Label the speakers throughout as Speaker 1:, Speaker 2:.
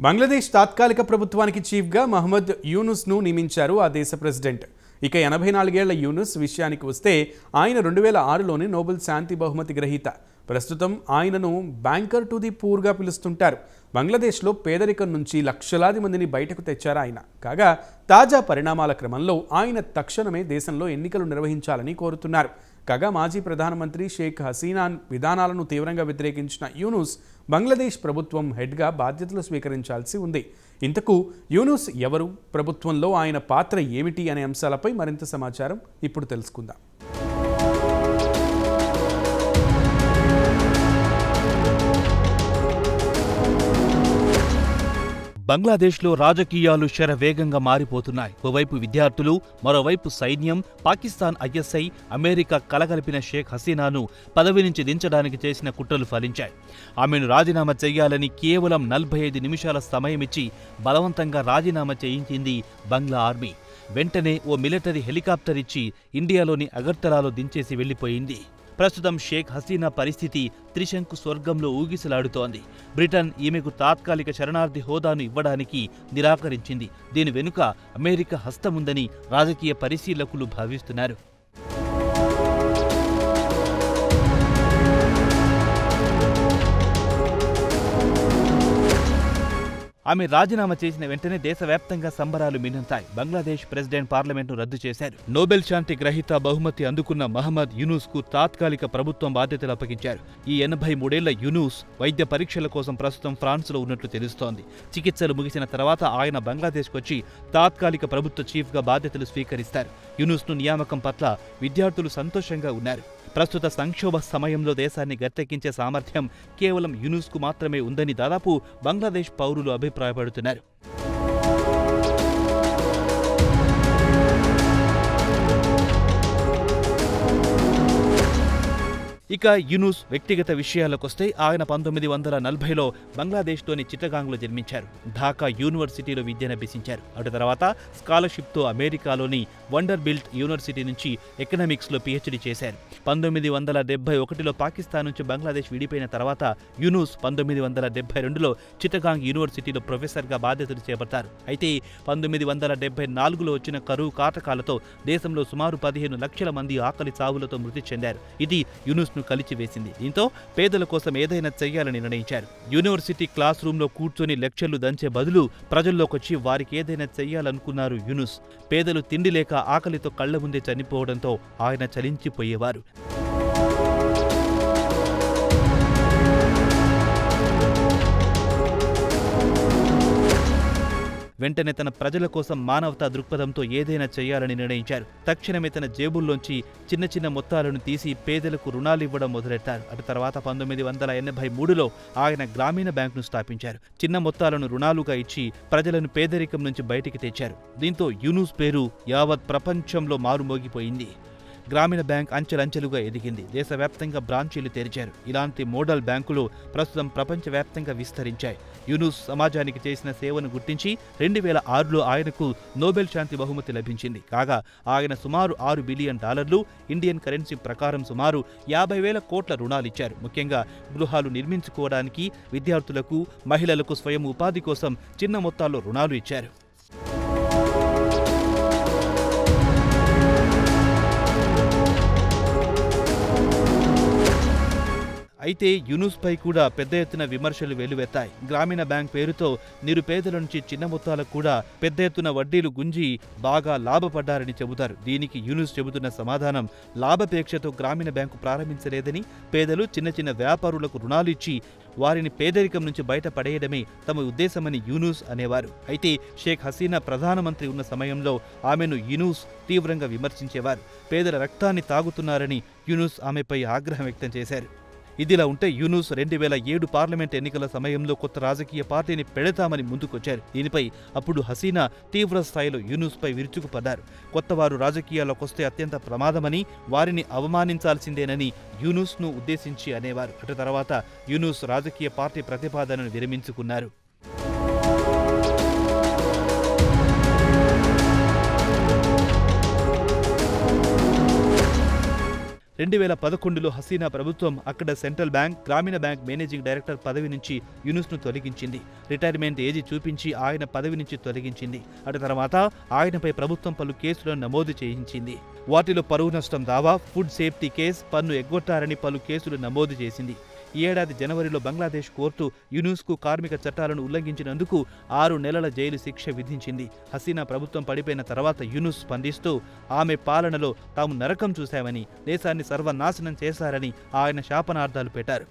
Speaker 1: బంగ్లాదేశ్ తాత్కాలిక ప్రభుత్వానికి చీఫ్గా మహమ్మద్ యూనుస్ను నియమించారు ఆ దేశ ప్రెసిడెంట్. ఇక 84 ఏళ్ల యూనుస్ విషయానికి వస్తే ఆయన 2006లోనే నోబెల్ శాంతి బహుమతి గ్రహీత. ప్రస్తుతం ఆయనను బ్యాంకర్ టు ది పూర్గా పిలుస్తుంటారు. బంగ్లాదేశ్లో పేదరికం నుంచి లక్షలాది మందిని బయటకు తెచ్చారు ఆయన. కాగా తాజా పరిణామాల క్రమంలో ఆయన తక్షణమే దేశంలో ఎన్నికలు నిర్వహించాలని కోరుతున్నారు. కాగా మాజీ ప్రధానమంత్రి షేక్ హసీనా విధానాలను తీవ్రంగా వ్యతిరేకించిన యూనుస్ బంగ్లాదేశ్ ప్రభుత్వం హెడ్గా బాధ్యతలు స్వీకరించాల్సి ఉంది. ఇంతకు యూనుస్ ఎవరు, ప్రభుత్వంలో ఆయన పాత్ర ఏమిటి అనే అంశాలపై మరింత సమాచారం ఇప్పుడు తెలుసుకుందాం.
Speaker 2: బంగ్లాదేశ్లో రాజకీయాలు శరవేగంగా మారిపోతున్నాయి. ఓవైపు విద్యార్థులు, మరోవైపు సైన్యం, పాకిస్తాన్ ఐఎస్ఐ, అమెరికా కలగలిపిన షేక్ హసీనాను పదవి నుంచి దించడానికి చేసిన కుట్రలు ఫలించాయి. ఆమెను రాజీనామా చేయాలని కేవలం 45 నిమిషాల సమయమిచ్చి బలవంతంగా రాజీనామా చేయించింది బంగ్లా ఆర్మీ. వెంటనే ఓ మిలిటరీ హెలికాప్టర్ ఇచ్చి ఇండియాలోని అగర్తలాలో దించేసి వెళ్లిపోయింది. ప్రస్తుతం షేక్ హసీనా పరిస్థితి త్రిశంకు స్వర్గంలో ఊగిసలాడుతోంది. బ్రిటన్ ఈమెకు తాత్కాలిక శరణార్థి హోదాను ఇవ్వడానికి నిరాకరించింది. దీని వెనుక అమెరికా హస్తముందని రాజకీయ పరిశీలకులు భావిస్తున్నారు. ఆమె రాజీనామా చేసిన వెంటనే దేశవ్యాప్తంగా సంబరాలు మిన్నంతాయి. బంగ్లాదేశ్ ప్రెసిడెంట్ పార్లమెంట్ను రద్దు చేశారు. నోబెల్ శాంతి గ్రహీత బహుమతి అందుకున్న మహమ్మద్ యూనుస్ కు తాత్కాలిక ప్రభుత్వం బాధ్యతలు అప్పగించారు. ఈ 83 ఏళ్ల యూనుస్ వైద్య పరీక్షల కోసం ప్రస్తుతం ఫ్రాన్స్లో ఉన్నట్లు తెలుస్తోంది. చికిత్సలు ముగిసిన తర్వాత ఆయన బంగ్లాదేశ్కు వచ్చి తాత్కాలిక ప్రభుత్వ చీఫ్గా బాధ్యతలు స్వీకరిస్తారు. యూనుస్ను నియామకం పట్ల విద్యార్థులు సంతోషంగా ఉన్నారు. ప్రస్తుత సంక్షోభ సమయంలో దేశాన్ని గట్టెక్కించే సామర్థ్యం కేవలం యూనుస్కు మాత్రమే ఉందని దాదాపు బంగ్లాదేశ్ పౌరులు అభిప్రాయపడుతున్నారు. ఇక యూనుస్ వ్యక్తిగత విషయాలకొస్తే ఆయన 1940లో బంగ్లాదేశ్లోని చిట్టగాంగ్లో జన్మించారు. ఢాకా యూనివర్సిటీలో విద్యనభ్యసించారు. అటు తర్వాత స్కాలర్షిప్తో అమెరికాలోని వండర్బిల్ట్ యూనివర్సిటీ నుంచి ఎకనామిక్స్లో PhD చేశారు. 1971లో పాకిస్తాన్ నుంచి బంగ్లాదేశ్ విడిపోయిన తర్వాత యూనుస్ 1972లో చిట్టగాంగ్ యూనివర్సిటీలో ప్రొఫెసర్గా బాధ్యతలు చేపట్టారు. అయితే 1974లో వచ్చిన కరువు కాటకాలతో దేశంలో సుమారు 15 లక్షల మంది ఆకలి చావులతో మృతి చెందారు. ఇది యూనుస్ను కలిచివేసింది. దీంతో పేదల కోసం ఏదైనా చెయ్యాలని నిర్ణయించారు. యూనివర్సిటీ క్లాస్ రూమ్లో కూర్చొని లెక్చర్లు దంచే బదులు ప్రజల్లోకొచ్చి వారికి ఏదైనా చెయ్యాలనుకున్నారు యూనుస్. పేదలు తిండి లేక ఆకలితో కళ్ల ముందే చనిపోవడంతో ఆయన చలించిపోయేవారు. వెంటనే తన ప్రజల కోసం మానవతా దృక్పథంతో ఏదైనా చేయాలని నిర్ణయించారు. తక్షణమే తన జేబుల్లోంచి చిన్న చిన్న మొత్తాలను తీసి పేదలకు రుణాలివ్వడం మొదలెట్టారు. అటు తర్వాత 1983లో ఆయన గ్రామీణ బ్యాంకును స్థాపించారు. చిన్న మొత్తాలను రుణాలుగా ఇచ్చి ప్రజలను పేదరికం నుంచి బయటికి తెచ్చారు. దీంతో యూనుస్ పేరు యావత్ ప్రపంచంలో మారుమోగిపోయింది. గ్రామీణ బ్యాంక్ అంచెలంచెలుగా ఎదిగింది. దేశవ్యాప్తంగా బ్రాంచీలు తెరిచారు. ఇలాంటి మోడల్ బ్యాంకులు ప్రస్తుతం ప్రపంచవ్యాప్తంగా విస్తరించాయి. యూనుస్ సమాజానికి చేసిన సేవను గుర్తించి 2006లో ఆయనకు నోబెల్ శాంతి బహుమతి లభించింది. కాగా ఆయన సుమారు $6 బిలియన్, ఇండియన్ కరెన్సీ ప్రకారం సుమారు 50,000 కోట్ల రుణాలిచ్చారు. ముఖ్యంగా గృహాలు నిర్మించుకోవడానికి, విద్యార్థులకు, మహిళలకు స్వయం ఉపాధి కోసం చిన్న మొత్తాల్లో రుణాలు ఇచ్చారు. అయితే యూనుస్పై కూడా పెద్ద ఎత్తున విమర్శలు వెల్లువెత్తాయి. గ్రామీణ బ్యాంక్ పేరుతో నిరుపేదల నుంచి చిన్న మొత్తాలకు కూడా పెద్ద ఎత్తున వడ్డీలు గుంజి బాగా లాభపడ్డారని చెబుతారు. దీనికి యూనుస్ చెబుతున్న సమాధానం లాభాపేక్షతో గ్రామీణ బ్యాంకు ప్రారంభించలేదని, పేదలు, చిన్న చిన్న వ్యాపారులకు రుణాలు ఇచ్చి వారిని పేదరికం నుంచి బయటపడేయడమే తమ ఉద్దేశమని యూనుస్ అనేవారు. అయితే షేక్ హసీనా ప్రధానమంత్రి ఉన్న సమయంలో ఆమెను యూనుస్ తీవ్రంగా విమర్శించేవారు. పేదల రక్తాన్ని తాగుతున్నారని యూనుస్ ఆమెపై ఆగ్రహం వ్యక్తం చేశారు. ఇదిలా ఉంటే యూనుస్ 2007 పార్లమెంట్ ఎన్నికల సమయంలో కొత్త రాజకీయ పార్టీని పెడతామని ముందుకొచ్చారు. దీనిపై అప్పుడు హసీనా తీవ్ర స్థాయిలో యూనుస్పై విరుచుకుపడ్డారు. కొత్తవారు రాజకీయాల్లోకొస్తే అత్యంత ప్రమాదమని, వారిని అవమానించాల్సిందేనని యూనుస్ను ఉద్దేశించి అనేవారు. అటు తర్వాత యూనుస్ రాజకీయ పార్టీ ప్రతిపాదనను విరమించుకున్నారు. 2011లో హసీనా ప్రభుత్వం అక్కడ సెంట్రల్ బ్యాంక్, గ్రామీణ బ్యాంక్ మేనేజింగ్ డైరెక్టర్ పదవి నుంచి యూనుస్ను తొలగించింది. రిటైర్మెంట్ ఏజీ చూపించి ఆయన పదవి నుంచి తొలగించింది. అటు తర్వాత ఆయనపై ప్రభుత్వం పలు కేసులను నమోదు చేయించింది. వాటిలో పరువు నష్టం దావా, ఫుడ్ సేఫ్టీ కేసు, పన్ను ఎగ్గొట్టారని పలు కేసులు నమోదు చేసింది. ఈ ఏడాది జనవరిలో బంగ్లాదేశ్ కోర్టు యూనుస్కు కార్మిక చట్టాలను ఉల్లంఘించినందుకు 6 నెలల జైలు శిక్ష విధించింది. హసీనా ప్రభుత్వం పడిపోయిన తర్వాత యూనుస్ స్పందిస్తూ ఆమె పాలనలో తాము నరకం చూశామని, దేశాన్ని సర్వనాశనం చేశారని ఆయన శాపనార్థాలు పెట్టారు.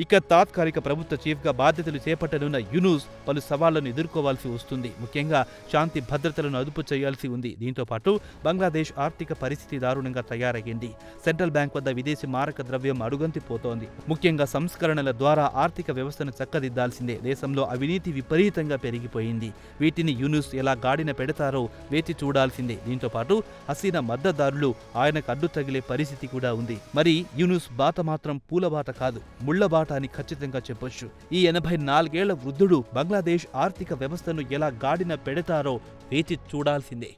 Speaker 2: ఇక తాత్కాలిక ప్రభుత్వ చీఫ్గా బాధ్యతలు చేపట్టనున్న యూనుస్ పలు సవాళ్లను ఎదుర్కోవాల్సి వస్తుంది. ముఖ్యంగా శాంతి భద్రతలను అదుపు చేయాల్సి ఉంది. దీంతో పాటు బంగ్లాదేశ్ ఆర్థిక పరిస్థితి దారుణంగా తయారయ్యింది. సెంట్రల్ బ్యాంక్ వద్ద విదేశీ మారక ద్రవ్యం అడుగంటిపోతోంది. ముఖ్యంగా సంస్కరణల ద్వారా ఆర్థిక వ్యవస్థను చక్కదిద్దాల్సిందే. దేశంలో అవినీతి విపరీతంగా పెరిగిపోయింది. వీటిని యూనుస్ ఎలా గాడిన పెడతారో వేచి చూడాల్సిందే. దీంతో పాటు హసీనా మద్దతుదారులు ఆయనకు అడ్డు తగిలే పరిస్థితి కూడా ఉంది. మరి యూనుస్ బాట మాత్రం పూలబాట కాదు, ముళ్లబాట అని ఖచ్చితంగా చెప్పొచ్చు. ఈ 84 ఏళ్ల వృద్ధుడు బంగ్లాదేశ్ ఆర్థిక వ్యవస్థను ఎలా గాడిన పెడతారో వేచి చూడాల్సిందే.